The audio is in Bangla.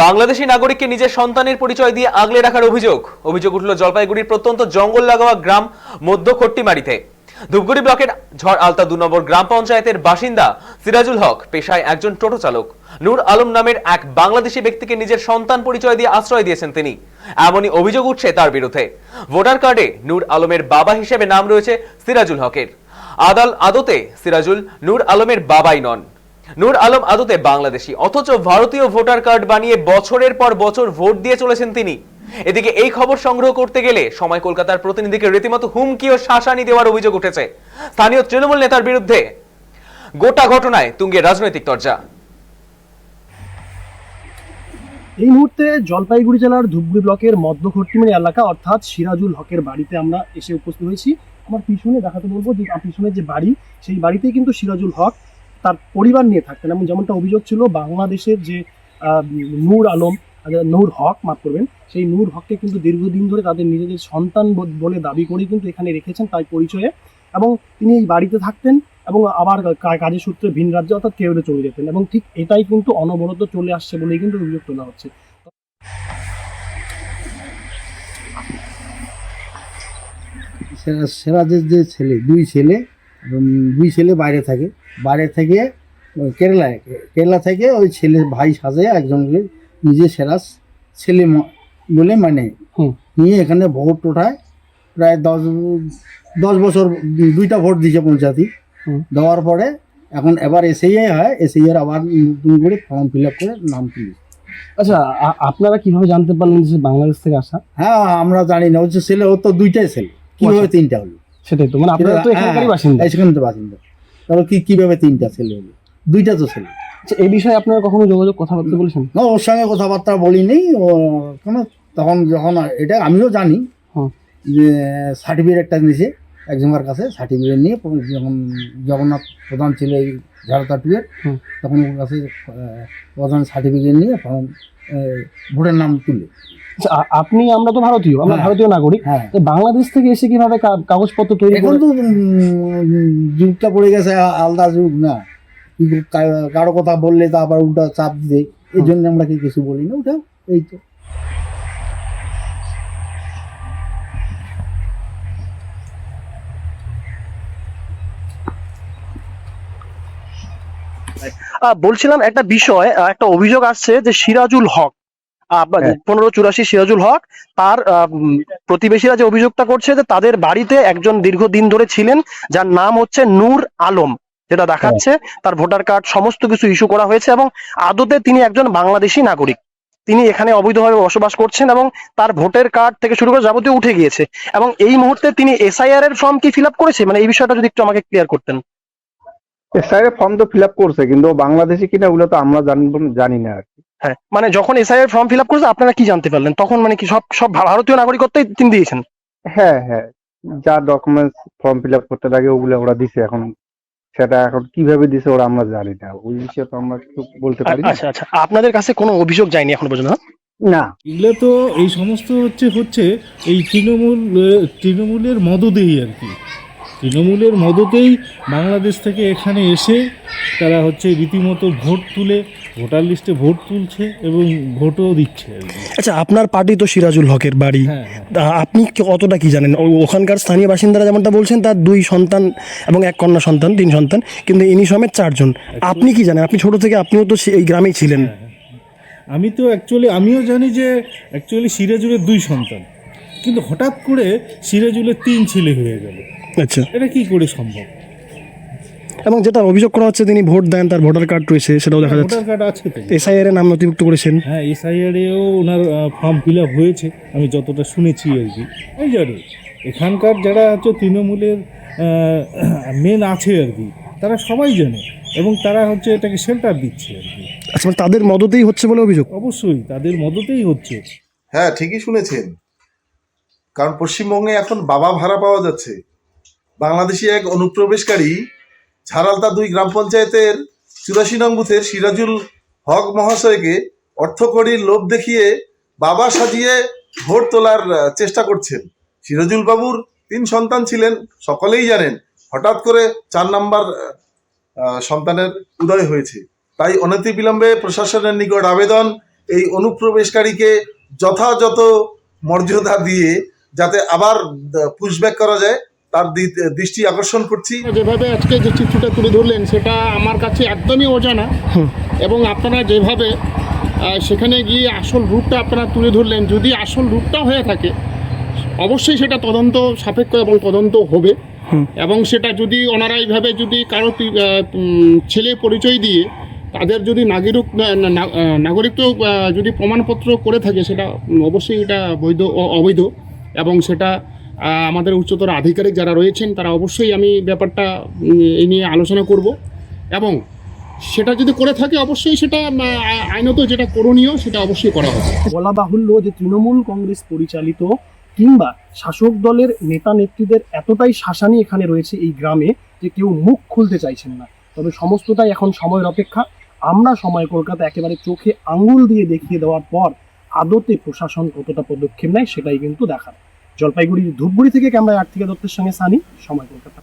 বাংলাদেশী নাগরিককে নিজের সন্তানের পরিচয় দিয়ে আগলে রাখার অভিযোগ উঠল জলপাইগুড়ির প্রত্যন্ত জঙ্গল লাগোয়া গ্রাম মধ্য খট্টিমারিতে। ধূপগুড়ি ব্লকের ঝড় আলতা 2 নম্বর গ্রাম পঞ্চায়েতের বাসিন্দা সিরাজুল হক পেশায় একজন টোটো চালক। নূর আলম নামের এক বাংলাদেশি ব্যক্তিকে নিজের সন্তান পরিচয় দিয়ে আশ্রয় দিয়েছেন তিনি, এমনই অভিযোগ উঠছে তার বিরুদ্ধে। ভোটার কার্ডে নূর আলমের বাবা হিসেবে নাম রয়েছে সিরাজুল হকের। আদতে সিরাজুল নূর আলমের বাবাই নন। নূর আলম আদতে বাংলাদেশী, অথচ ভারতীয় ভোটার কার্ড বানিয়ে বছরের পর বছর ভোট দিয়ে চলেছেন তিনি। এদিকে এই খবর সংগ্রহ করতে গেলে সময় কলকাতার প্রতিনিধিকে রীতিমতো হুমকি ও শাসানি দেওয়ার অভিযোগ উঠেছে স্থানীয় তৃণমূল নেতার বিরুদ্ধে। গোটা ঘটনায় তুঙ্গে রাজনৈতিক চর্চা। এই মুহূর্তে জলপাইগুড়ি জেলার ধূপগুড়ি ব্লকের মধ্য খট্টিমারি এলাকা অর্থাৎ সিরাজুল হকের বাড়িতে আমরা এসে উপস্থিত হয়েছি। আমার পিছনে দেখাতে বলবো যে পিছনে যে বাড়ি, সেই বাড়িতেই কিন্তু সিরাজুল হক তার পরিবার নিয়ে থাকতেন। এবং যেমনটা অভিযোগ ছিল, বাংলাদেশের যে নূর আলম, নূর হক মাফ করবেন, সেই নূর হককে কিন্তু দীর্ঘদিন ধরে তাদের নিজেদের সন্তান বলে দাবি করে কিন্তু এখানে রেখেছেন তাই পরিচয়ে। এবং তিনি এই বাড়িতে থাকতেন এবং আবার কাজের সূত্রে ভিন রাজ্যে অর্থাৎ কেরলে চলে যেতেন, এবং ঠিক এটাই কিন্তু অনবরত চলে আসছে বলেই কিন্তু অভিযোগ তোলা হচ্ছে। সিরাজের যে দুই ছেলে বাইরে থেকে কেরালা থেকে ওই ছেলে ভাই সাজে একজনকে নিজে সিরাজ ছেলে বলে মানে নিয়ে এখানে ভোট ওঠায়। প্রায় 10 বছর 2টা ভোট দিয়েছে পঞ্চায়েতে। দেওয়ার পরে এখন এবার এসআইআর হয়, এসআইআর আবার নতুন করে ফর্ম ফিল আপ করে নাম তুলি। আচ্ছা, আপনারা কিভাবে জানতে পারলেন যে বাংলাদেশ থেকে আসা? হ্যাঁ, আমরা জানি না, হচ্ছে ছেলে, ও তো 2টাই ছেলে, কিভাবে 3টা হলো? সেটাই তো, মানে আপনারা তো এখানকারই বাসিন্দা। এখানে তো বাসিন্দা, তাহলে কিভাবে 3টা ছেলে হলো? 2টা তো ছেলে। আচ্ছা, এই বিষয়ে আপনারা কখনো কথাবার্তা বলেছেন? না, ওর সঙ্গে কথাবার্তা বলিনি। ও তখন যখন এটা আমিও জানি যে সার্টিফিকেটটা নিয়েছে একজনের কাছে, সার্টিফিকেট নিয়ে যখন জগন্নাথ প্রধান ছিল এই ঝাড়তা টুয়ের, তখন ওর কাছে প্রধান সার্টিফিকেট নিয়ে ভোটের নাম তুলে। আপনি, আমরা তো ভারতীয়, আমরা ভারতীয় নাগরিক, বাংলাদেশ থেকে এসে কিভাবে কাগজপত্র তৈরি? এখন তো যুগটা পড়ে গেছে আলাদা যুগ না, কারো কথা বললে তো আবার ওটা চাপ দিবে, এই জন্য আমরা কিছু বলি না। ওটা এই তো বলছিলাম একটা বিষয়, একটা অভিযোগ আসছে যে সিরাজুল হক 1584 সিরাজুল হক, তার প্রতিবেশীরা যে অভিযোগটা করছে যে তাদের বাড়িতে একজন দীর্ঘদিন ধরে ছিলেন যার নাম হচ্ছে নূর আলম, যেটা দেখাচ্ছে তার ভোটার কার্ড সমস্ত কিছু ইস্যু করা হয়েছে এবং আদতে তিনি একজন বাংলাদেশী নাগরিক। তিনি এখানে অবৈধভাবে বসবাস করছেন এবং তার ভোটার কার্ড থেকে শুরু করে যাবতীয় উঠে গিয়েছে। এবং এই মুহূর্তে তিনি এসআইআর এর ফর্ম কি ফিল আপ করেছে? মানে এই বিষয়টা যদি একটু আমাকে ক্লিয়ার করতেন। এসআইআর ফর্ম তো ফিল আপ করছে, কিন্তু বাংলাদেশি কিনা ওগুলো তো আমরা জানি না আর কি। হ্যাঁ, মানে যখন এসআইআর ফর্ম ফিল আপ করেছে আপনারা কি জানতে পারলেন তখন? মানে কি সব ভারতীয় নাগরিকত্বই তিনি দিয়েছেন? হ্যাঁ, যা ডকুমেন্টস ফর্ম ফিল আপ করতে লাগে ওগুলো ওরা দিছে। এখন সেটা এখন কিভাবে দিছে ওরা আমরা জানি না, ওই বিষয়ে তো আমরা কিছু বলতে পারি না। আচ্ছা, আপনাদের কাছে কোনো অভিযোগ যায়নি এখন পর্যন্ত? না, এগুলো তো এই সমস্ত হচ্ছে এই তৃণমূলের মদতেই আর কি। তৃণমূলের মদতেই বাংলাদেশ থেকে এখানে এসে তারা রীতিমতো ভোট তুলে ভোটার লিস্টে ভোট তুলছে এবং ভোটও দিচ্ছে আর কি। আচ্ছা, আপনার পার্টি তো সিরাজুল হকের বাড়ি, আপনি কতটা কি জানেন? ওখানকার স্থানীয় বাসিন্দারা যেমনটা বলছেন তার 2 সন্তান এবং 1 কন্যা সন্তান, 3 সন্তান, কিন্তু ইনি সমেত 4 জন। আপনি কি জানেন? আপনি ছোট থেকে, আপনিও তো এই গ্রামেই ছিলেন। আমি তো আমিও জানি যে সিরাজুলের 2 সন্তান, কিন্তু হঠাৎ করে সিরাজুলের 3 ছেলে হয়ে গেল। আচ্ছা, এটা কি করে সম্ভব? এবং যেটা অভিযোগ করা হচ্ছে তিনি ভোট দেন, তার ভোটার কার্ড রয়েছে, সেটাও দেখা যাচ্ছে। ভোটার কার্ড আছে তো, এসআইআর এর নাম নথিভুক্ত করেছেন। হ্যাঁ, এসআইআর এও ওনার ফর্ম ফিল আপ হয়েছে, আমি যতটা শুনেছি আর কি। এই জানি এখানকার যারা তৃণমূলের মেন আছে আর কি, তারা সবাই জানে এবং তারা এটাকে শেল্টার দিচ্ছে আর কি। আচ্ছা, তাদের মদতেই হচ্ছে বলে অভিযোগ? অবশ্যই তাদের মদতেই হচ্ছে। হ্যাঁ, ঠিকই শুনেছেন, কারণ পশ্চিমবঙ্গে এখন বাবা ভাড়া পাওয়া যাচ্ছে। বাংলাদেশি এক অনুপ্রবেশকারী ঝাড়ালতা 2 গ্রাম পঞ্চায়েতের 84 নং বুথের সিরাজুল হক মহাশয়কে অর্থকড়ির লোভ দেখিয়ে বাবা সাজিয়ে ভোট তোলার চেষ্টা করছেন। সিরাজুল বাবুর 3 সন্তান ছিলেন, সকলেই জানেন। হঠাৎ করে 4 নাম্বার সন্তানের উদয় হয়েছে, তাই অনতিবিলম্বে প্রশাসনের নিকট আবেদন এই অনুপ্রবেশকারীকে যথাযথ মর্যাদা দিয়ে যাতে আবার পুশব্যাক করা যায় তার দৃষ্টি আকর্ষণ করছি। যেভাবে আজকে যে চিত্রটা তুলে ধরলেন সেটা আমার কাছে একদমই অজানা, এবং আপনারা যেভাবে সেখানে গিয়ে আসল রূপটা আপনারা তুলে ধরলেন, যদি আসল রূপটা হয়ে থাকে অবশ্যই সেটা তদন্ত সাপেক্ষ এবং তদন্ত হবে, এবং সেটা যদি ওনারা এইভাবে যদি কারো ছেলে পরিচয় দিয়ে তাদের যদি নাগরিকত্ব যদি প্রমাণপত্র করে থাকে সেটা অবশ্যই এটা বৈধ অবৈধ, এবং সেটা আমাদের উচ্চতর আধিকারিক যারা রয়েছেন তারা অবশ্যই আমি ব্যাপারটা এই নিয়ে আলোচনা করব, এবং সেটা যদি করে থাকে অবশ্যই সেটা আইনত যেটা করণীয় সেটা অবশ্যই করা হবে। বলা বাহুল্য যে তৃণমূল কংগ্রেস পরিচালিত কিংবা শাসক দলের নেতা নেত্রীদের এতটাই শাসানি এখানে রয়েছে এই গ্রামে যে কেউ মুখ খুলতে চাইছেন না। তবে সমস্তটাই এখন সময়ের অপেক্ষা। আমরা সময় কলকাতা একেবারে চোখে আঙ্গুল দিয়ে দেখিয়ে দেওয়ার পর আদতে প্রশাসন কতটা পদক্ষেপ নেয় সেটাই কিন্তু দেখার। জলপাইগুড়ির ধূপগুড়ি থেকে ক্যামেরায় আর্থিকা দত্তের সঙ্গে সানি, সময় কলকাতা।